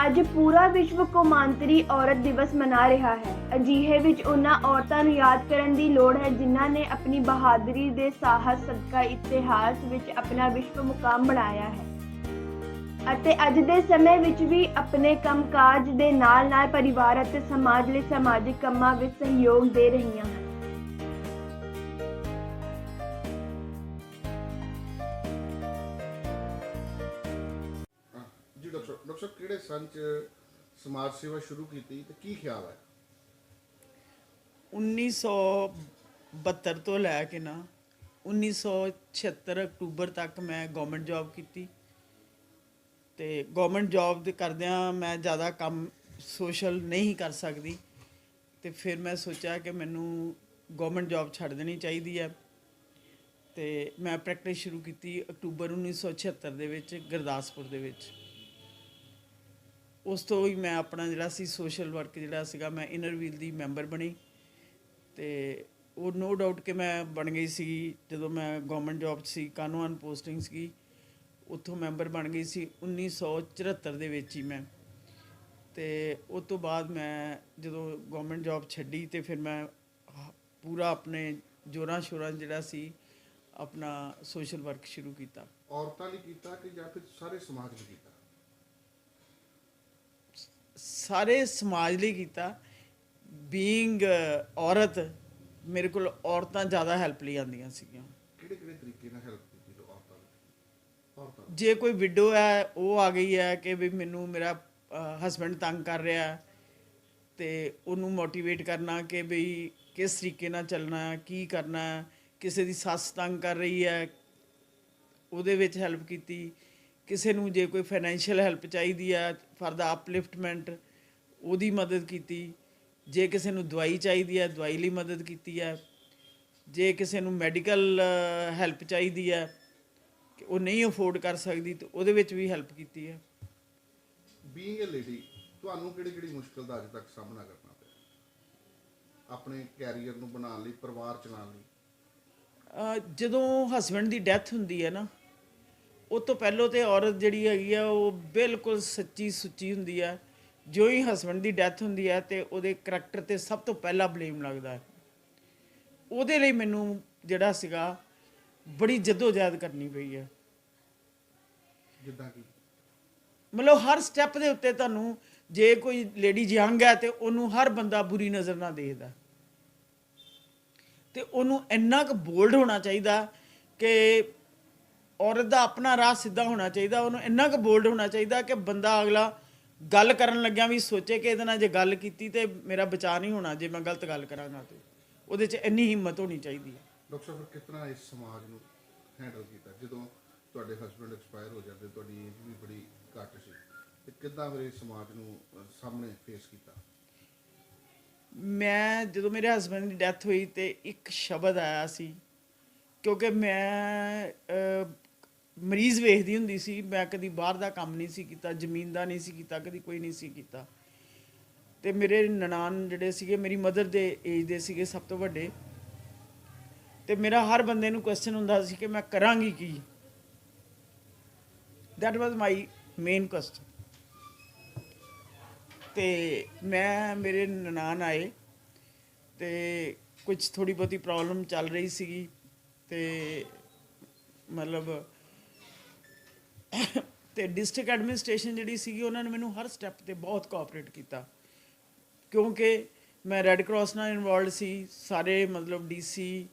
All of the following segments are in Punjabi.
ਅੱਜ ਪੂਰਾ ਵਿਸ਼ਵ ਕੌਮਾਂਤਰੀ ਔਰਤ ਦਿਵਸ ਮਨਾ ਰਿਹਾ ਹੈ। ਅਜਿਹੇ ਵਿੱਚ ਉਨ੍ਹਾਂ ਔਰਤਾਂ ਨੂੰ ਯਾਦ ਕਰਨ ਦੀ ਲੋੜ ਹੈ ਜਿਨ੍ਹਾਂ ਨੇ ਆਪਣੀ ਬਹਾਦਰੀ ਦੇ ਸਾਹਸ ਸਦਕਾ ਇਤਿਹਾਸ ਵਿੱਚ ਆਪਣਾ ਵਿਸ਼ਵ ਮੁਕਾਮ ਬਣਾਇਆ ਹੈ ਅਤੇ ਅੱਜ ਦੇ ਸਮੇਂ ਵਿੱਚ ਵੀ ਆਪਣੇ ਕੰਮਕਾਜ ਦੇ ਨਾਲ-ਨਾਲ ਪਰਿਵਾਰ ਅਤੇ ਸਮਾਜ ਲਈ ਸਮਾਜਿਕ ਕੰਮਾਂ ਵਿੱਚ ਸਹਿਯੋਗ ਦੇ ਰਹੀਆਂ ਹਨ। जी डॉक्टर साहब किहड़े सन च समाज सेवा शुरू की ते की ख्याल है? 1972 ਤੋਂ ਲੈ ਕੇ ਨਾ 1976 ਅਕਤੂਬਰ ਤੱਕ ਮੈਂ ਗਵਰਨਮੈਂਟ ਜੌਬ ਕੀਤੀ ਤੇ ਗਵਰਨਮੈਂਟ ਜੌਬ ਦੇ ਕਰਦਿਆਂ ਮੈਂ ਜ਼ਿਆਦਾ ਕੰਮ ਸੋਸ਼ਲ ਨਹੀਂ ਕਰ ਸਕਦੀ ਤੇ ਫਿਰ ਮੈਂ ਸੋਚਿਆ ਕਿ ਮੈਨੂੰ ਗਵਰਨਮੈਂਟ ਜੌਬ ਛੱਡ ਦੇਣੀ ਚਾਹੀਦੀ ਹੈ ਤੇ ਮੈਂ ਪ੍ਰੈਕਟਿਸ ਸ਼ੁਰੂ ਕੀਤੀ ਅਕਤੂਬਰ 1976 ਦੇ ਵਿੱਚ ਗੁਰਦਾਸਪੁਰ ਦੇ ਵਿੱਚ। ਉਸ ਤੋਂ ਹੀ ਮੈਂ ਆਪਣਾ ਜਿਹੜਾ ਸੀ ਸੋਸ਼ਲ ਵਰਕ ਜਿਹੜਾ ਸੀਗਾ ਮੈਂ ਇਨਰ ਵੀਲ ਦੀ ਮੈਂਬਰ ਬਣੀ ਤੇ ਉਹ ਨੋ ਡਾਊਟ ਕਿ ਮੈਂ ਬਣ ਗਈ ਸੀ ਜਦੋਂ ਮੈਂ ਗਵਰਨਮੈਂਟ ਜੌਬ 'ਚ ਸੀ ਕਾਨੂੰਨ ਪੋਸਟਿੰਗ ਸੀਗੀ ਉੱਥੋਂ ਮੈਂਬਰ ਬਣ ਗਈ ਸੀ 1974 ਦੇ ਵਿੱਚ ਹੀ ਮੈਂ। ਤੇ ਉਸ ਤੋਂ ਬਾਅਦ ਮੈਂ ਜਦੋਂ ਗਵਰਨਮੈਂਟ ਜੌਬ ਛੱਡੀ ਤੇ ਫਿਰ ਮੈਂ ਪੂਰਾ ਆਪਣੇ ਜੋਰਾਂ ਸ਼ੋਰਾਂ ਜਿਹੜਾ ਸੀ ਆਪਣਾ ਸੋਸ਼ਲ ਵਰਕ ਸ਼ੁਰੂ ਕੀਤਾ। औरतों लिए कीता कि या फिर सारे समाज लिए कीता? ਸਾਰੇ ਸਮਾਜ ਲਈ ਕੀਤਾ। ਬੀਇੰਗ ਔਰਤ ਮੇਰੇ ਕੋਲ ਔਰਤਾਂ ਜ਼ਿਆਦਾ ਹੈਲਪ ਲਈ ਆਉਂਦੀਆਂ ਸੀਗੀਆਂ। ਕਿਹੜੇ ਤਰੀਕੇ ਨਾਲ ਹੈਲਪ ਕੀਤੀ ਜੋ ਔਰਤਾਂ ਜੇ ਕੋਈ ਵਿਡੋ ਹੈ ਉਹ ਆ ਗਈ ਹੈ ਕਿ ਵੀ ਮੈਨੂੰ ਮੇਰਾ ਹਸਬੈਂਡ ਤੰਗ ਕਰ ਰਿਹਾ ਤੇ ਉਹਨੂੰ ਮੋਟੀਵੇਟ ਕਰਨਾ ਕਿ ਵੀ ਕਿਸ ਤਰੀਕੇ ਨਾਲ ਚੱਲਣਾ ਕੀ ਕਰਨਾ। ਕਿਸੇ ਦੀ ਸੱਸ ਤੰਗ ਕਰ ਰਹੀ ਹੈ ਉਹਦੇ ਵਿੱਚ ਹੈਲਪ ਕੀਤੀ। ਕਿਸੇ ਨੂੰ ਜੇ ਕੋਈ ਫਾਈਨੈਂਸ਼ੀਅਲ ਹੈਲਪ ਚਾਹੀਦੀ ਹੈ ਫਾਰ ਦਾ ਅਪਲਿਫਟਮੈਂਟ ਉਹਦੀ ਮਦਦ ਕੀਤੀ। ਜੇ ਕਿਸੇ ਨੂੰ ਦਵਾਈ ਚਾਹੀਦੀ ਹੈ ਦਵਾਈ ਲਈ ਮਦਦ ਕੀਤੀ ਹੈ। ਜੇ ਕਿਸੇ ਨੂੰ ਮੈਡੀਕਲ ਹੈਲਪ ਚਾਹੀਦੀ ਹੈ ਕਿ ਉਹ ਨਹੀਂ ਅਫੋਰਡ ਕਰ ਸਕਦੀ ਤਾਂ ਉਹਦੇ ਵਿੱਚ ਵੀ ਹੈਲਪ ਕੀਤੀ ਹੈ। ਬੀਇੰਗ ਅ ਲੇਡੀ ਤੁਹਾਨੂੰ ਕਿਹੜੀ ਮੁਸ਼ਕਲ ਦਾ ਅੱਜ ਤੱਕ ਸਾਹਮਣਾ ਕਰਨਾ ਪਿਆ ਆਪਣੇ ਕੈਰੀਅਰ ਨੂੰ ਬਣਾਉਣ ਲਈ ਪਰਿਵਾਰ ਚਲਾਉਣ ਲਈ? ਜਦੋਂ ਹਸਬੈਂਡ ਦੀ ਡੈਥ ਹੁੰਦੀ ਹੈ ਨਾ ਉਹ ਤੋਂ ਪਹਿਲਾਂ ਤੇ ਔਰਤ ਜਿਹੜੀ ਹੈਗੀ ਆ ਉਹ ਬਿਲਕੁਲ ਸੱਚੀ ਸੁੱਚੀ ਹੁੰਦੀ ਹੈ। ਜੋ ਹੀ ਹਸਬੈਂਡ ਦੀ ਡੈਥ ਹੁੰਦੀ ਹੈ ਤੇ ਉਹਦੇ ਕਰੈਕਟਰ 'ਤੇ ਸਭ ਤੋਂ ਪਹਿਲਾਂ ਬਲੇਮ ਲੱਗਦਾ ਹੈ। ਉਹਦੇ ਲਈ ਮੈਨੂੰ ਜਿਹੜਾ ਸੀਗਾ ਬੜੀ ਜਦੋਜਹਿਦ ਕਰਨੀ ਪਈ ਹੈ। ਜਿੱਦਾਂ ਕਿ ਮਤਲਬ ਹਰ ਸਟੈਪ ਦੇ ਉੱਤੇ ਤੁਹਾਨੂੰ ਜੇ ਕੋਈ ਲੇਡੀ ਯੰਗ ਹੈ ਤੇ ਉਹਨੂੰ ਹਰ ਬੰਦਾ ਬੁਰੀ ਨਜ਼ਰ ਨਾਲ ਦੇਖਦਾ ਤੇ ਉਹਨੂੰ ਇੰਨਾ ਕੁ ਬੋਲਡ ਹੋਣਾ ਚਾਹੀਦਾ ਕਿ ਔਰਤ ਦਾ ਆਪਣਾ ਰਾਹ ਸਿੱਧਾ ਹੋਣਾ ਚਾਹੀਦਾ। ਉਹਨੂੰ ਇੰਨਾ ਕੁ ਬੋਲਡ ਹੋਣਾ ਚਾਹੀਦਾ ਕਿ ਬੰਦਾ ਅਗਲਾ ਗੱਲ ਕਰਨ ਲੱਗਿਆ ਵੀ ਸੋਚੇ ਕਿ ਇਹਦੇ ਨਾਲ ਜੇ ਗੱਲ ਕੀਤੀ ਤੇ ਮੇਰਾ ਬਚਾਅ ਨਹੀਂ ਹੋਣਾ ਜੇ ਮੈਂ ਗਲਤ ਗੱਲ ਕਰਾਂਗਾ ਤੇ ਉਹਦੇ 'ਚ ਇੰਨੀ ਹਿੰਮਤ ਹੋਣੀ ਚਾਹੀਦੀ ਹੈ। ਡਾਕਟਰ ਸਾਹਿਬ ਕਿਸ ਤਰ੍ਹਾਂ ਇਸ ਸਮਾਜ ਨੂੰ ਹੈਂਡਲ ਕੀਤਾ ਜਦੋਂ ਤੁਹਾਡੇ ਹਸਬੈਂਡ ਐਕਸਪਾਇਰ ਹੋ ਜਾਂਦੇ ਤੁਹਾਡੀ ਏਜ ਵੀ ਬੜੀ ਘੱਟ ਸੀ ਤੇ ਕਿੱਦਾਂ ਫਿਰ ਇਸ ਸਮਾਜ ਨੂੰ ਸਾਹਮਣੇ ਫੇਸ ਕੀਤਾ? ਮੈਂ ਜਦੋਂ ਮੇਰੇ ਹਸਬੈਂਡ ਦੀ ਡੈਥ ਹੋਈ ਤੇ ਇੱਕ ਸ਼ਬਦ ਆਇਆ ਸੀ ਕਿਉਂਕਿ ਮੈਂ ਮਰੀਜ਼ ਵੇਖਦੀ ਹੁੰਦੀ ਸੀ। ਮੈਂ ਕਦੀ ਬਾਹਰ ਦਾ ਕੰਮ ਨਹੀਂ ਸੀ ਕੀਤਾ ਜ਼ਮੀਨ ਦਾ ਨਹੀਂ ਸੀ ਕੀਤਾ ਕਦੀ ਕੋਈ ਨਹੀਂ ਸੀ ਕੀਤਾ ਤੇ ਮੇਰੇ ਨਨਾਣ ਜਿਹੜੇ ਸੀਗੇ ਮੇਰੀ ਮਦਰ ਦੇ ਏਜ ਦੇ ਸੀਗੇ ਸਭ ਤੋਂ ਵੱਡੇ ਤੇ ਮੇਰਾ ਹਰ ਬੰਦੇ ਨੂੰ ਕੁਐਸਚਨ ਹੁੰਦਾ ਸੀ ਕਿ ਮੈਂ ਕਰਾਂਗੀ ਕੀ। That was my main question. ਤੇ ਮੈਂ ਮੇਰੇ ਨਨਾਣ ਆਏ ਤੇ ਕੁਝ ਥੋੜੀ ਬਹੁਤੀ ਪ੍ਰੋਬਲਮ ਚੱਲ ਰਹੀ ਸੀਗੀ ਤੇ ਮਤਲਬ ਤੇ ਡਿਸਟ੍ਰਿਕਟ ਐਡਮਿਨਿਸਟ੍ਰੇਸ਼ਨ ਜਿਹੜੀ ਸੀਗੀ ਉਹਨਾਂ ਨੇ ਮੈਨੂੰ ਹਰ ਸਟੈਪ ਤੇ ਬਹੁਤ ਕੋਆਪਰੇਟ ਕੀਤਾ ਕਿਉਂਕਿ ਮੈਂ ਰੈੱਡ ਕਰਾਸ ਨਾਲ ਇਨਵੋਲਵਡ ਸੀ। ਸਾਰੇ ਮਤਲਬ ਡੀਸੀ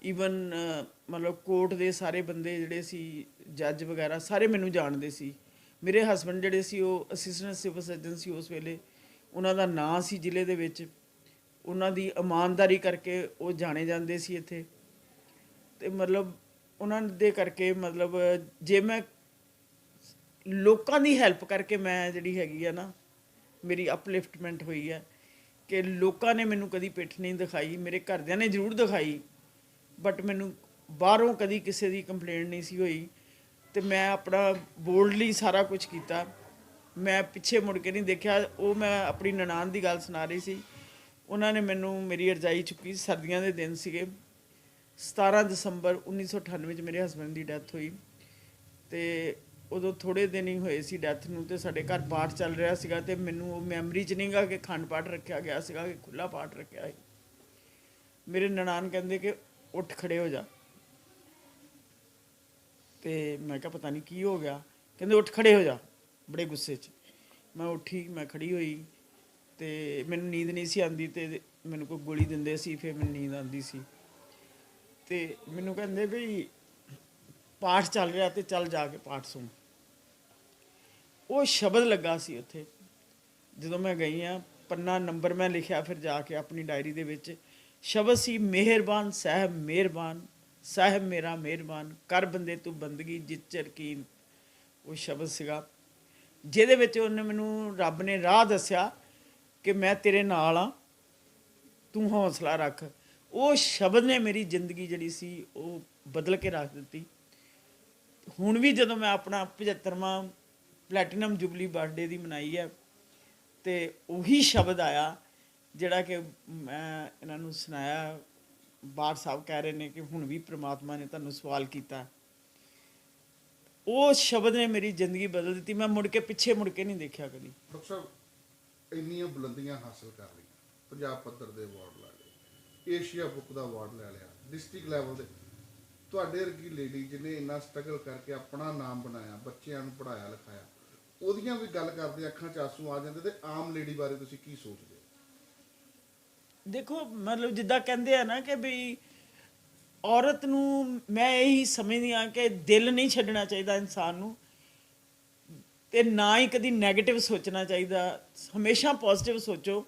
ਈਵਨ ਮਤਲਬ ਕੋਰਟ ਦੇ ਸਾਰੇ ਬੰਦੇ ਜਿਹੜੇ ਸੀ ਜੱਜ ਵਗੈਰਾ ਸਾਰੇ ਮੈਨੂੰ ਜਾਣਦੇ ਸੀ। ਮੇਰੇ ਹਸਬੈਂਡ ਜਿਹੜੇ ਸੀ ਉਹ ਅਸਿਸਟੈਂਟ ਸਿਵਲ ਸਰਜਨ ਸੀ ਉਸ ਵੇਲੇ। ਉਹਨਾਂ ਦਾ ਨਾਂ ਸੀ ਜ਼ਿਲ੍ਹੇ ਦੇ ਵਿੱਚ। ਉਹਨਾਂ ਦੀ ਇਮਾਨਦਾਰੀ ਕਰਕੇ ਉਹ ਜਾਣੇ ਜਾਂਦੇ ਸੀ ਇੱਥੇ ਤੇ ਮਤਲਬ ਉਹਨਾਂ ਦੇ ਕਰਕੇ ਮਤਲਬ ਜੇ ਮੈਂ ਲੋਕਾਂ ਦੀ ਹੈਲਪ ਕਰਕੇ ਮੈਂ ਜਿਹੜੀ ਹੈਗੀ ਆ ਨਾ ਮੇਰੀ ਅਪਲਿਫਟਮੈਂਟ ਹੋਈ ਹੈ ਕਿ ਲੋਕਾਂ ਨੇ ਮੈਨੂੰ ਕਦੀ ਪਿੱਠ ਨਹੀਂ ਦਿਖਾਈ। ਮੇਰੇ ਘਰਦਿਆਂ ਨੇ ਜ਼ਰੂਰ ਦਿਖਾਈ ਬਟ ਮੈਨੂੰ ਬਾਹਰੋਂ ਕਦੀ ਕਿਸੇ ਦੀ ਕੰਪਲੇਂਟ ਨਹੀਂ ਸੀ ਹੋਈ ਤੇ ਮੈਂ ਆਪਣਾ ਬੋਲਡਲੀ ਸਾਰਾ ਕੁਝ ਕੀਤਾ। ਮੈਂ ਪਿੱਛੇ ਮੁੜ ਕੇ ਨਹੀਂ ਦੇਖਿਆ। ਉਹ ਮੈਂ ਆਪਣੀ ਨਨਾਣ ਦੀ ਗੱਲ ਸੁਣਾ ਰਹੀ ਸੀ। ਉਹਨਾਂ ਨੇ ਮੈਨੂੰ ਮੇਰੀ ਰਜਾਈ ਚੁੱਕੀ। ਸਰਦੀਆਂ ਦੇ ਦਿਨ ਸੀਗੇ 17 ਦਸੰਬਰ 1998 'ਚ ਮੇਰੇ ਹਸਬੈਂਡ ਦੀ ਡੈਥ ਹੋਈ ਤੇ ਉਦੋਂ ਥੋੜੇ ਦਿਨ ਹੀ ਹੋਏ ਸੀ ਡੈਥ ਨੂੰ, ਤੇ ਸਾਡੇ ਘਰ ਪਾਠ ਚੱਲ ਰਿਹਾ ਸੀਗਾ, ਤੇ ਮੈਨੂੰ ਉਹ ਮੈਮਰੀ 'ਚ ਨਹੀਂਗਾ ਕਿ ਅਖੰਡ ਪਾਠ ਰੱਖਿਆ ਗਿਆ ਸੀਗਾ, ਕਿ ਖੁੱਲ੍ਹਾ ਪਾਠ ਰੱਖਿਆ ਸੀ। ਮੇਰੇ ਨਨਾਣ ਕਹਿੰਦੇ ਕਿ ਉੱਠ ਖੜੇ ਹੋ ਜਾ, ਤੇ ਮੈਂ ਕਿਹਾ ਪਤਾ ਨਹੀਂ ਕੀ ਹੋ ਗਿਆ। ਕਹਿੰਦੇ ਉੱਠ ਖੜੇ ਹੋ ਜਾ, ਬੜੇ ਗੁੱਸੇ 'ਚ। ਮੈਂ ਉੱਠੀ, ਮੈਂ ਖੜੀ ਹੋਈ, ਤੇ ਮੈਨੂੰ ਨੀਂਦ ਨਹੀਂ ਸੀ ਆਉਂਦੀ, ਤੇ ਮੈਨੂੰ ਕੋਈ ਗੋਲੀ ਦਿੰਦੇ ਸੀ, ਫਿਰ ਮੈਨੂੰ ਨੀਂਦ ਆਉਂਦੀ ਸੀ। ਤੇ ਮੈਨੂੰ ਕਹਿੰਦੇ ਵੀ ਪਾਠ ਚੱਲ ਰਿਹਾ ਤੇ ਚੱਲ ਜਾ ਕੇ ਪਾਠ ਸੁਣ। ਉਹ ਸ਼ਬਦ ਲੱਗਾ ਸੀ ਉੱਥੇ। ਜਦੋਂ ਮੈਂ ਗਈ ਹਾਂ, ਪੰਨਾ ਨੰਬਰ ਮੈਂ ਲਿਖਿਆ ਫਿਰ ਜਾ ਕੇ ਆਪਣੀ ਡਾਇਰੀ ਦੇ ਵਿੱਚ। ਸ਼ਬਦ ਸੀ, ਮਿਹਰਬਾਨ ਸਾਹਿਬ ਮਿਹਰਬਾਨ, ਸਾਹਿਬ ਮੇਰਾ ਮਿਹਰਬਾਨ, ਕਰ ਬੰਦੇ ਤੂੰ ਬੰਦਗੀ ਜਿਤ ਚਿਰ ਕੀਨ। ਉਹ ਸ਼ਬਦ ਸੀਗਾ ਜਿਹਦੇ ਵਿੱਚ ਉਹਨੇ ਮੈਨੂੰ, ਰੱਬ ਨੇ ਰਾਹ ਦੱਸਿਆ ਕਿ ਮੈਂ ਤੇਰੇ ਨਾਲ ਆ, ਤੂੰ ਹੌਸਲਾ ਰੱਖ। ਉਹ ਸ਼ਬਦ ਨੇ ਮੇਰੀ ਜ਼ਿੰਦਗੀ ਜਿਹੜੀ ਸੀ ਉਹ ਬਦਲ ਕੇ ਰੱਖ ਦਿੱਤੀ। ਹੁਣ ਵੀ ਜਦੋਂ ਮੈਂ ਆਪਣਾ 75ਵਾਂ ਪਲੈਟੀਨਮ ਜੁਬਲੀ ਬਰਥਡੇ ਦੀ ਮਨਾਈ ਹੈ, ਤੇ ਉਹੀ ਸ਼ਬਦ ਆਇਆ ਜਿਹੜਾ ਕਿ ਮੈਂ ਇਹਨਾਂ ਨੂੰ ਸੁਣਾਇਆ। ਬਾਰ ਸਾਹਿਬ ਕਹਿ ਰਹੇ ਨੇ ਕਿ ਹੁਣ ਵੀ ਪ੍ਰਮਾਤਮਾ ਨੇ ਤੁਹਾਨੂੰ ਸਵਾਲ ਕੀਤਾ। ਉਹ ਸ਼ਬਦ ਨੇ ਮੇਰੀ ਜ਼ਿੰਦਗੀ ਬਦਲ ਦਿੱਤੀ। ਮੈਂ ਮੁੜ ਕੇ ਪਿੱਛੇ ਮੁੜ ਕੇ ਨਹੀਂ ਦੇਖਿਆ ਕਦੀ। ਡਾਕਟਰ ਸਾਹਿਬ ਇੰਨੀਆਂ ਬੁਲੰਦੀਆਂ ਹਾਸਲ ਕਰ ਲਈਆਂ, ਪੰਜਾਬ ਪੱਧਰ ਦੇ ਅਵਾਰਡ ਲੈ ਲਏ, ਏਸ਼ੀਆ ਬੁੱਕ ਦਾ ਅਵਾਰਡ ਲੈ ਲਿਆ, ਡਿਸਟ੍ਰਿਕਟ ਲੈਵਲ ਦੇ। ਤੁਹਾਡੇ ਵਰਗੀ ਲੇਡੀ ਜਿਹਨੇ ਇੰਨਾ ਸਟਰਗਲ ਕਰਕੇ ਆਪਣਾ ਨਾਮ ਬਣਾਇਆ, ਬੱਚਿਆਂ ਨੂੰ ਪੜ੍ਹਾਇਆ ਲਿਖਾਇਆ, ਉਹਦੀਆਂ ਵੀ ਗੱਲ ਕਰਦੇ ਅੱਖਾਂ 'ਚ ਆਂਸੂ ਆ ਜਾਂਦੇ। ਤੇ ਆਮ ਲੇਡੀ ਬਾਰੇ ਤੁਸੀਂ ਕੀ ਸੋਚਦੇ ਹੋ? ਦੇਖੋ, ਮਤਲਬ ਜਿੱਦਾਂ ਕਹਿੰਦੇ ਆ ਨਾ ਕਿ ਵੀ ਔਰਤ ਨੂੰ, ਮੈਂ ਇਹੀ ਸਮਝਦੀ ਹਾਂ ਕਿ ਦਿਲ ਨਹੀਂ ਛੱਡਣਾ ਚਾਹੀਦਾ ਇਨਸਾਨ ਨੂੰ, ਤੇ ਨਾ ਹੀ ਕਦੀ ਨੈਗੇਟਿਵ ਸੋਚਣਾ ਚਾਹੀਦਾ। ਹਮੇਸ਼ਾ ਪੋਜ਼ਿਟਿਵ ਸੋਚੋ।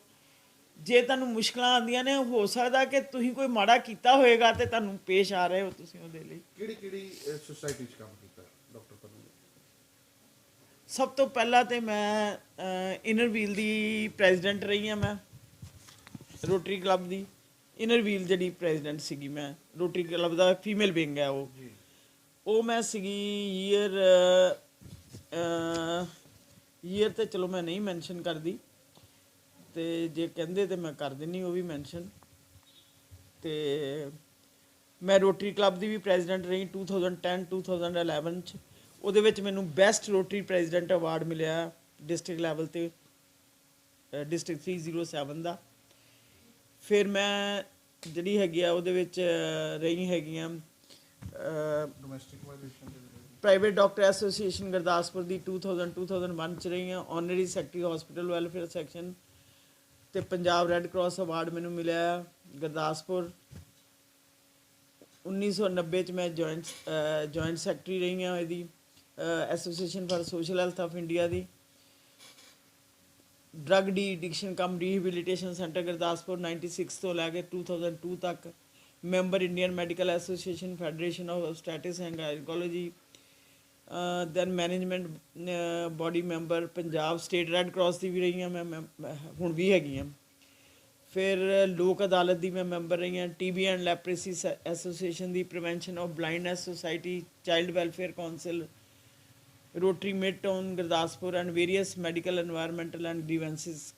ਜੇ ਤੁਹਾਨੂੰ ਮੁਸ਼ਕਲਾਂ ਆਉਂਦੀਆਂ ਨੇ, ਹੋ ਸਕਦਾ ਕਿ ਤੁਸੀਂ ਕੋਈ ਮਾੜਾ ਕੀਤਾ ਹੋਏਗਾ ਤੇ ਤੁਹਾਨੂੰ ਪੇਸ਼ ਆ ਰਹੇ ਹੋ ਤੁਸੀਂ ਉਹਦੇ ਲਈ। ਕਿਹੜੀ ਸੁਸਾਇਟੀ 'ਚ ਕੰਮ ਕੀਤਾ ਡਾਕਟਰ ਪੰਨੂ ਨੇ? ਸਭ ਤੋਂ ਪਹਿਲਾਂ ਤੇ ਮੈਂ ਇਨਰ ਵੀਲ ਦੀ ਪ੍ਰੈਜ਼ੀਡੈਂਟ ਰਹੀ ਹਾਂ। ਮੈਂ ਰੋਟਰੀ ਕਲੱਬ ਦੀ ਇਨਰ ਵੀਲ ਜਿਹੜੀ ਪ੍ਰੈਜ਼ੀਡੈਂਟ ਸੀਗੀ, ਮੈਂ ਰੋਟਰੀ ਕਲੱਬ ਦਾ ਫੀਮੇਲ ਵਿੰਗ ਹੈ ਉਹ ਮੈਂ ਸੀਗੀ ਈਅਰ ਤੇ ਚਲੋ ਮੈਂ ਨਹੀਂ ਮੈਂਸ਼ਨ ਕਰਦੀ, ਤੇ ਜੇ ਕਹਿੰਦੇ ਤੇ ਮੈਂ ਕਰ ਦਿੰਦੀ ਉਹ ਵੀ ਮੈਂਸ਼ਨ। ਤੇ ਮੈਂ ਰੋਟਰੀ ਕਲੱਬ ਦੀ ਵੀ ਪ੍ਰੈਜ਼ੀਡੈਂਟ ਰਹੀ 2010-2011 'ਚ। ਉਹਦੇ ਵਿੱਚ ਮੈਨੂੰ ਬੈਸਟ ਰੋਟਰੀ ਪ੍ਰੈਜ਼ੀਡੈਂਟ ਅਵਾਰਡ ਮਿਲਿਆ ਡਿਸਟ੍ਰਿਕਟ ਲੈਵਲ ਤੇ, ਡਿਸਟ੍ਰਿਕਟ 307 ਦਾ। ਫਿਰ ਮੈਂ ਜਿਹੜੀ ਹੈਗੀ ਆ ਉਹਦੇ ਵਿੱਚ ਰਹੀ ਹੈਗੀਆਂ ਡੋਮੈਸਟਿਕ ਵਾਇਲੇਸ਼ਨ ਦੇ ਪ੍ਰਾਈਵੇਟ ਡਾਕਟਰ ਐਸੋਸੀਏਸ਼ਨ ਗੁਰਦਾਸਪੁਰ ਦੀ 2000-2001 'ਚ ਰਹੀ ਹਾਂ, ਆਨਰਰੀ ਸੈਕਟਰੀ ਹਸਪੀਟਲ ਵੈਲਫੇਅਰ ਸੈਕਸ਼ਨ। ਤੇ ਪੰਜਾਬ ਰੈੱਡ ਕਰਾਸ ਅਵਾਰਡ ਮੈਨੂੰ ਮਿਲਿਆ ਗੁਰਦਾਸਪੁਰ। 1990 'ਚ ਮੈਂ ਜੁਆਇੰਟ ਸੈਕਟਰੀ ਰਹੀ ਹਾਂ ਇਹਦੀ, association for social health of India ਦੀ। Drug de addiction cum rehabilitation centre Gurdaspur 96 ਤੋਂ ਲੈ ਕੇ 2002 ਤੱਕ member Indian medical association federation of obstetrics and gynaecology. Then management body member Punjab state red cross ਦੀ ਵੀ ਰਹੀ ਹਾਂ ਮੈਂ ਹੁਣ ਵੀ ਹੈਗੀ ਹਾਂ। ਫਿਰ ਲੋਕ ਅਦਾਲਤ ਦੀ ਮੈਂ ਮੈਂਬਰ ਰਹੀ ਹਾਂ, TB ਐਂਡ ਲੈਪਰੇਸੀ ਐਸੋਸੀਏਸ਼ਨ ਦੀ, prevention of blindness society, child welfare council, rotary midtown Gurdaspur and various medical environmental and grievances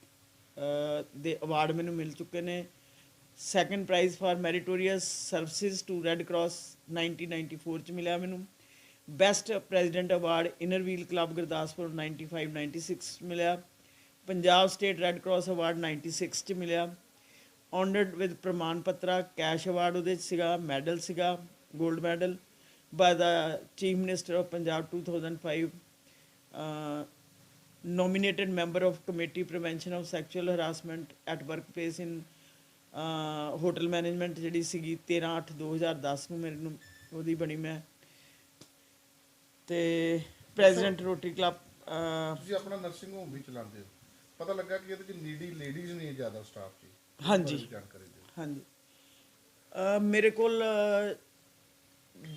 ਦੇ ਅਵਾਰਡ ਮੈਨੂੰ ਮਿਲ ਚੁੱਕੇ ਨੇ। Second prize for meritorious services to red cross 1994 'ਚ ਮਿਲਿਆ ਮੈਨੂੰ। Best president award inner wheel club Gurdaspur 95-96 ਮਿਲਿਆ। Punjab state red cross award 96 'ਚ ਮਿਲਿਆ। ਆਨਰਡ ਵਿਦ ਪ੍ਰਮਾਣ ਪੱਤਰਾ, ਕੈਸ਼ ਅਵਾਰਡ ਉਹਦੇ 'ਚ ਸੀਗਾ, ਮੈਡਲ ਸੀਗਾ, gold medal by the Chief Minister of Punjab 2005, nominated member of Committee Prevention of Sexual Harassment at Workplace in Hotel Management ਜਿਹੜੀ ਸੀਗੀ 13/8/2010 ਨੂੰ ਮੈਨੂੰ ਉਹਦੀ ਬਣੀ ਮੈਂ। ਤੇ ਪ੍ਰੈਜ਼ੀਡੈਂਟ ਰੋਟਰੀ ਕਲੱਬ। ਤੁਸੀਂ ਆਪਣਾ ਨਰਸਿੰਗ ਹੋਮ ਵੀ ਚਲਾਉਂਦੇ ਹੋ, ਪਤਾ ਲੱਗਾ ਕਿ ਇਹਦੇ 'ਚ ਨੀਡੀ ਲੇਡੀਜ਼ ਨੇ ਜ਼ਿਆਦਾ ਸਟਾਫ 'ਚ। ਹਾਂਜੀ ਜਾਣਕਾਰੀ ਦਿਓ। ਹਾਂਜੀ, ਮੇਰੇ ਕੋਲ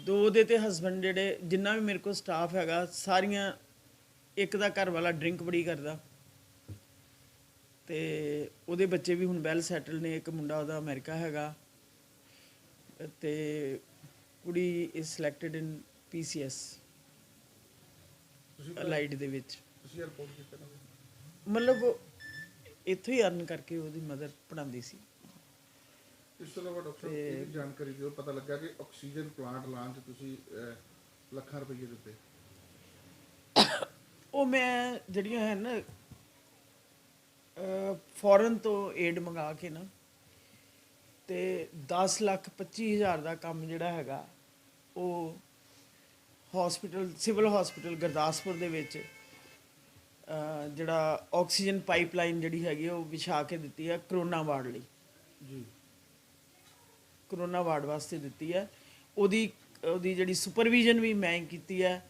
2 ਦੇ ਤੇ ਹਸਬੈਂਡ ਜਿਹੜੇ, ਜਿੰਨਾ ਵੀ ਮੇਰੇ ਕੋਲ ਸਟਾਫ ਹੈਗਾ, ਸਾਰੀਆਂ, ਇੱਕ ਦਾ ਘਰ ਵਾਲਾ ਡਰਿੰਕ ਬੜੀ ਕਰਦਾ ਤੇ ਉਹਦੇ ਬੱਚੇ ਵੀ ਹੁਣ ਵੈਲ ਸੈਟਲ ਨੇ। ਇੱਕ ਮੁੰਡਾ ਉਹਦਾ ਅਮਰੀਕਾ ਹੈਗਾ ਤੇ ਕੁੜੀ is selected in PCS allied ਦੇ ਵਿੱਚ। ਤੁਸੀਂ ਰਿਪੋਰਟ ਕੀਤਾ ਨਾ? ਮਤਲਬ ਇੱਥੋਂ ਹੀ ਅਰਨ ਕਰਕੇ ਉਹਦੀ ਮਦਰ ਪੜ੍ਹਾਉਂਦੀ ਸੀ। ਇਸ ਤੋਂ ਇਲਾਵਾ ਡਾਕਟਰ ਇਹ ਵੀ ਜਾਣਕਾਰੀ ਦਿਓ, ਪਤਾ ਲੱਗਾ ਕਿ ਆਕਸੀਜਨ ਪਲਾਂਟ ਲਾਉਣ 'ਚ ਤੁਸੀਂ ਲੱਖਾਂ ਰੁਪਏ ਦਿੱਤੇ। ਉਹ ਮੈਂ ਜਿਹੜੀਆਂ ਹੈ ਨਾ ਫੋਰਨ ਤੋਂ ਏਡ ਮੰਗਾ ਕੇ ਨਾ ਤੇ 10,25,000 ਦਾ ਕੰਮ ਜਿਹੜਾ ਹੈਗਾ ਉਹ ਹਸਪੀਟਲ ਸਿਵਲ ਹਸਪੀਟਲ ਗੁਰਦਾਸਪੁਰ ਦੇ ਵਿੱਚ ਜਿਹੜਾ ਆਕਸੀਜਨ ਪਾਈਪਲਾਈਨ ਜਿਹੜੀ ਹੈਗੀ ਉਹ ਵਿਛਾ ਕੇ ਦਿੱਤੀ ਹੈ ਕਰੋਨਾ ਵਾਰਡ ਲਈ ਜੀ ਕਰੋਨਾ ਵਾਰਡ ਵਾਸਤੇ ਦਿੱਤੀ ਹੈ। ਉਹਦੀ ਜਿਹੜੀ ਸੁਪਰਵੀਜ਼ਨ ਵੀ ਮੈਂ ਹੀ ਕੀਤੀ ਹੈ,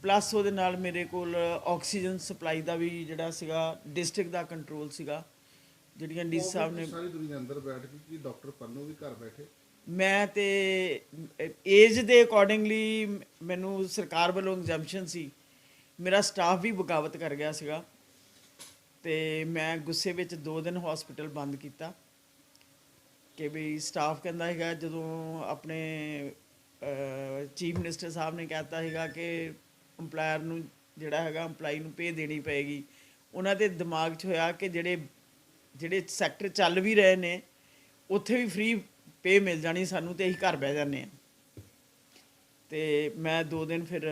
ਪਲੱਸ ਉਹਦੇ ਨਾਲ ਮੇਰੇ ਕੋਲ ਆਕਸੀਜਨ ਸਪਲਾਈ ਦਾ ਵੀ ਜਿਹੜਾ ਸੀਗਾ ਡਿਸਟ੍ਰਿਕਟ ਦਾ ਕੰਟਰੋਲ ਸੀਗਾ, ਜਿਹੜੀਆਂ ਡੀ ਸਾਹਿਬ ਨੇ ਸਾਰੀ ਦੁਨੀਆ ਅੰਦਰ ਬੈਠ ਕੇ ਕਿ ਡਾਕਟਰ ਪੰਨੂ ਵੀ ਘਰ ਬੈਠੇ। ਮੈਂ ਤੇ ਏਜ ਦੇ ਅਕੋਰਡਿੰਗਲੀ ਮੈਨੂੰ ਸਰਕਾਰ ਵੱਲੋਂ ਐਗਜ਼ੈਂਪਸ਼ਨ ਸੀ, ਮੇਰਾ ਸਟਾਫ ਵੀ ਬਗਾਵਤ ਕਰ ਗਿਆ ਸੀਗਾ ਤੇ ਮੈਂ ਗੁੱਸੇ ਵਿੱਚ 2 ਦਿਨ ਹਸਪੀਟਲ ਬੰਦ ਕੀਤਾ ਕਿ ਵੀ ਸਟਾਫ ਕਹਿੰਦਾ ਹੈਗਾ, ਜਦੋਂ ਆਪਣੇ ਚੀਫ ਮਿਨਿਸਟਰ ਸਾਹਿਬ ਨੇ ਕਹਿਤਾ ਹੈਗਾ ਕਿ EMPLOYER ਨੂੰ ਜਿਹੜਾ ਹੈਗਾ EMPLOYEE ਨੂੰ ਪੇ ਦੇਣੀ ਪਏਗੀ, ਉਹਨਾਂ ਦੇ ਦਿਮਾਗ 'ਚ ਹੋਇਆ ਕਿ ਜਿਹੜੇ ਸੈਕਟਰ ਚੱਲ ਵੀ ਰਹੇ ਨੇ ਉੱਥੇ ਵੀ ਫ੍ਰੀ ਪੇ ਮਿਲ ਜਾਣੀ ਸਾਨੂੰ ਤੇ ਅਸੀਂ ਘਰ ਬਹਿ ਜਾਂਦੇ ਹਾਂ। ਤੇ ਮੈਂ 2 ਦਿਨ ਫਿਰ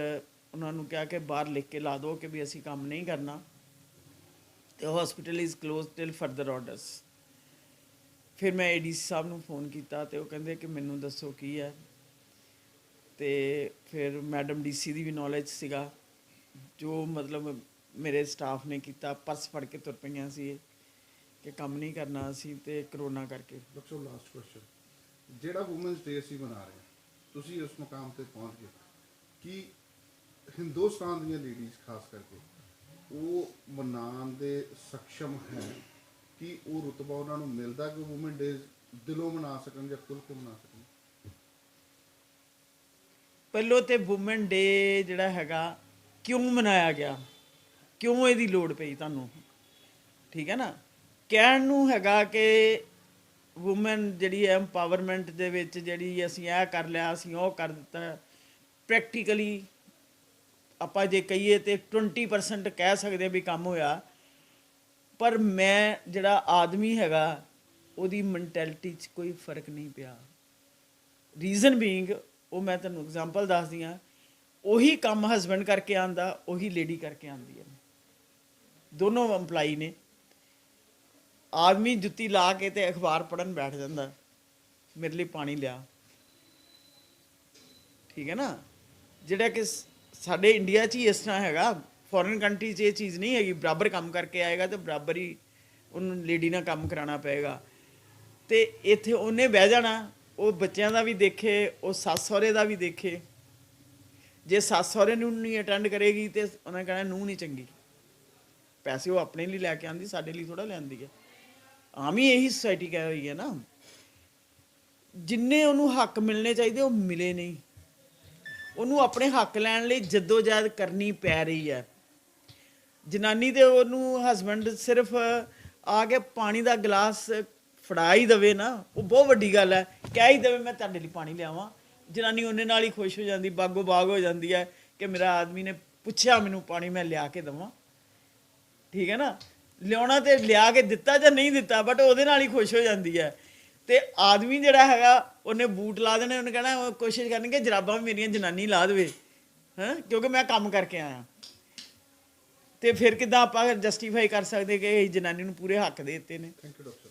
ਉਹਨਾਂ ਨੂੰ ਕਿਹਾ ਕਿ ਬਾਹਰ ਲਿਖ ਕੇ ਲਾ ਦਿਓ ਕਿ ਵੀ ਅਸੀਂ ਕੰਮ ਨਹੀਂ ਕਰਨਾ ਤੇ hospital is close till further orders. ਫਿਰ ਮੈਂ ADC ਸਾਹਿਬ ਨੂੰ ਫੋਨ ਕੀਤਾ ਤੇ ਉਹ ਕਹਿੰਦੇ ਕਿ ਮੈਨੂੰ ਦੱਸੋ ਕੀ ਹੈ, ਤੇ ਫਿਰ ਮੈਡਮ DC ਦੀ ਵੀ ਨੌਲੇਜ ਸੀਗਾ, ਜੋ ਮਤਲਬ ਮੇਰੇ ਸਟਾਫ ਨੇ ਕੀਤਾ, ਪਰਸ ਫੜ ਕੇ ਤੁਰ ਪਈਆਂ ਸੀ ਇਹ ਕਿ ਕੰਮ ਨਹੀਂ ਕਰਨਾ ਅਸੀਂ ਤੇ ਕਰੋਨਾ ਕਰਕੇ। ਡਾਕਟਰ ਲਾਸਟ ਕੁਐਸਚਨ, ਜਿਹੜਾ ਵੂਮਨਸ ਡੇ ਅਸੀਂ ਮਨਾ ਰਹੇ ਹਾਂ, ਤੁਸੀਂ ਉਸ ਮੁਕਾਮ ਤੇ ਪਹੁੰਚ ਗਏ ਕਿ ਹਿੰਦੁਸਤਾਨ ਦੀਆਂ ਲੇਡੀਜ਼ ਖਾਸ ਕਰਕੇ ਉਹ ਮਨਾਉਣ ਦੇ ਸક્ષਮ ਹੈ ਕਿ ਉਹ ਰੁਤਬਾ ਉਹਨਾਂ ਨੂੰ ਮਿਲਦਾ ਕਿ ਵੂਮਨ ਡੇ ਦਿਲੋਂ ਮਨਾ ਸਕਣ ਜਾਂ ਖੁੱਲ੍ਹ ਕੇ ਮਨਾ ਸਕਣ? ਪਹਿਲੋਂ ਤੇ ਵੂਮਨ ਡੇ ਜਿਹੜਾ ਹੈਗਾ ਕਿਉਂ ਮਨਾਇਆ ਗਿਆ, ਕਿਉਂ ਇਹਦੀ ਲੋੜ ਪਈ ਤੁਹਾਨੂੰ, ਠੀਕ ਹੈ ਨਾ। ਕਹਿਣ ਨੂੰ ਹੈਗਾ ਕਿ ਵੂਮਨ ਜਿਹੜੀ ਹੈ ਐਮਪਾਵਰਮੈਂਟ ਦੇ ਵਿੱਚ ਜਿਹੜੀ ਅਸੀਂ ਇਹ ਕਰ ਲਿਆ, ਅਸੀਂ ਉਹ ਕਰ ਦਿੱਤਾ, ਪ੍ਰੈਕਟੀਕਲੀ ਆਪਾਂ ਜੇ ਕਹੀਏ ਤੇ 20% ਕਹਿ ਸਕਦੇ ਵੀ ਕੰਮ ਹੋਇਆ, ਪਰ ਮੈਂ ਜਿਹੜਾ ਆਦਮੀ ਹੈਗਾ ਉਹਦੀ ਮੈਂਟੈਲਿਟੀ 'ਚ ਕੋਈ ਫਰਕ ਨਹੀਂ ਪਿਆ। ਰੀਜ਼ਨ ਬੀਇੰਗ, ਉਹ ਮੈਂ ਤੁਹਾਨੂੰ ਐਗਜ਼ਾਮਪਲ ਦੱਸਦੀ ਹਾਂ, ਉਹੀ ਕੰਮ ਹਸਬੈਂਡ ਕਰਕੇ ਆਉਂਦਾ, ਉਹੀ ਲੇਡੀ ਕਰਕੇ ਆਉਂਦੀ ਹੈ, ਦੋਨੋਂ EMPLOYEE ਨੇ। ਆਦਮੀ ਜੁੱਤੀ ਲਾ ਕੇ ਤੇ ਅਖਬਾਰ ਪੜ੍ਹਨ ਬੈਠ ਜਾਂਦਾ, ਮੇਰੇ ਲਈ ਪਾਣੀ ਲਿਆ, ਠੀਕ ਹੈ ਨਾ। ਜਿਹੜਾ ਕਿ ਸਾਡੇ ਇੰਡੀਆ 'ਚ ਹੀ ਇਸ ਤਰ੍ਹਾਂ ਹੈਗਾ, ਫੋਰਨ ਕੰਟਰੀ 'ਚ ਇਹ ਚੀਜ਼ ਨਹੀਂ ਹੈਗੀ, ਬਰਾਬਰ ਕੰਮ ਕਰਕੇ ਆਏਗਾ ਤੇ ਬਰਾਬਰ ਹੀ ਉਹਨੂੰ ਲੇਡੀ ਨਾਲ ਕੰਮ ਕਰਾਉਣਾ ਪਏਗਾ। ਤੇ ਇੱਥੇ ਉਹਨੇ ਬਹਿ ਜਾਣਾ, ਉਹ ਬੱਚਿਆਂ ਦਾ ਵੀ ਦੇਖੇ, ਉਹ ਸੱਸ ਸਹੁਰੇ ਦਾ ਵੀ ਦੇਖੇ। ਜੇ ਸੱਸ ਸਹੁਰੇ ਨੂੰ ਨਹੀਂ ਅਟੈਂਡ ਕਰੇਗੀ ਤੇ ਉਹਨੇ ਕਹਿਣਾ ਨੂੰਹ ਨਹੀਂ ਚੰਗੀ, ਪੈਸੇ ਉਹ ਆਪਣੇ ਲਈ ਲੈ ਕੇ ਆਉਂਦੀ, ਸਾਡੇ ਲਈ ਥੋੜ੍ਹਾ ਲੈਂਦੀ ਹੈ। ਆਮ ਹੀ ਇਹੀ ਸੁਸਾਇਟੀ ਕਹਿ ਰਹੀ ਹੈ ਨਾ। ਜਿੰਨੇ ਉਹਨੂੰ ਹੱਕ ਮਿਲਣੇ ਚਾਹੀਦੇ ਉਹ ਮਿਲੇ ਨਹੀਂ, ਉਹਨੂੰ ਆਪਣੇ ਹੱਕ ਲੈਣ ਲਈ ਜਦੋਜਹਿਦ ਕਰਨੀ ਪੈ ਰਹੀ ਹੈ। ਜਨਾਨੀ ਤੇ ਉਹਨੂੰ ਹਸਬੈਂਡ ਸਿਰਫ ਆ ਕੇ ਪਾਣੀ ਦਾ ਗਲਾਸ ਫੜਾ ਹੀ ਦੇਵੇ ਨਾ, ਉਹ ਬਹੁਤ ਵੱਡੀ ਗੱਲ ਹੈ। ਕਹਿ ਹੀ ਦੇਵੇ ਮੈਂ ਤੁਹਾਡੇ ਲਈ ਪਾਣੀ ਲਿਆਵਾਂ, ਜਨਾਨੀ ਉਹਨੇ ਨਾਲ ਹੀ ਖੁਸ਼ ਹੋ ਜਾਂਦੀ, ਬਾਗੋ ਬਾਗ ਹੋ ਜਾਂਦੀ ਹੈ ਕਿ ਮੇਰਾ ਆਦਮੀ ਨੇ ਪੁੱਛਿਆ ਮੈਨੂੰ ਪਾਣੀ, ਮੈਂ ਲਿਆ ਕੇ ਦੇਵਾਂ, ਠੀਕ ਹੈ ਨਾ। ਲਿਆਉਣਾ ਤੇ ਲਿਆ ਕੇ ਦਿੱਤਾ ਜਾਂ ਨਹੀਂ ਦਿੱਤਾ, ਬਟ ਉਹਦੇ ਨਾਲ ਹੀ ਖੁਸ਼ ਹੋ ਜਾਂਦੀ ਹੈ। ਤੇ ਆਦਮੀ ਜਿਹੜਾ ਹੈਗਾ ਉਹਨੇ ਬੂਟ ਲਾ ਦੇਣੇ, ਉਹਨੇ ਕਹਿਣਾ, ਕੋਸ਼ਿਸ਼ ਕਰਨੀ ਕਿ ਜਰਾਬਾਂ ਵੀ ਮੇਰੀਆਂ ਜਨਾਨੀ ਲਾ ਦੇਵੇ, ਕਿਉਂਕਿ ਮੈਂ ਕੰਮ ਕਰਕੇ ਆਇਆ। ਤੇ ਫਿਰ ਕਿੱਦਾਂ ਆਪਾਂ ਜਸਟੀਫਾਈ ਕਰ ਸਕਦੇ ਕਿ ਇਹ ਜਨਾਨੀ ਨੂੰ ਪੂਰੇ ਹੱਕ ਦੇ ਦਿੱਤੇ ਨੇ। Thank you doctor.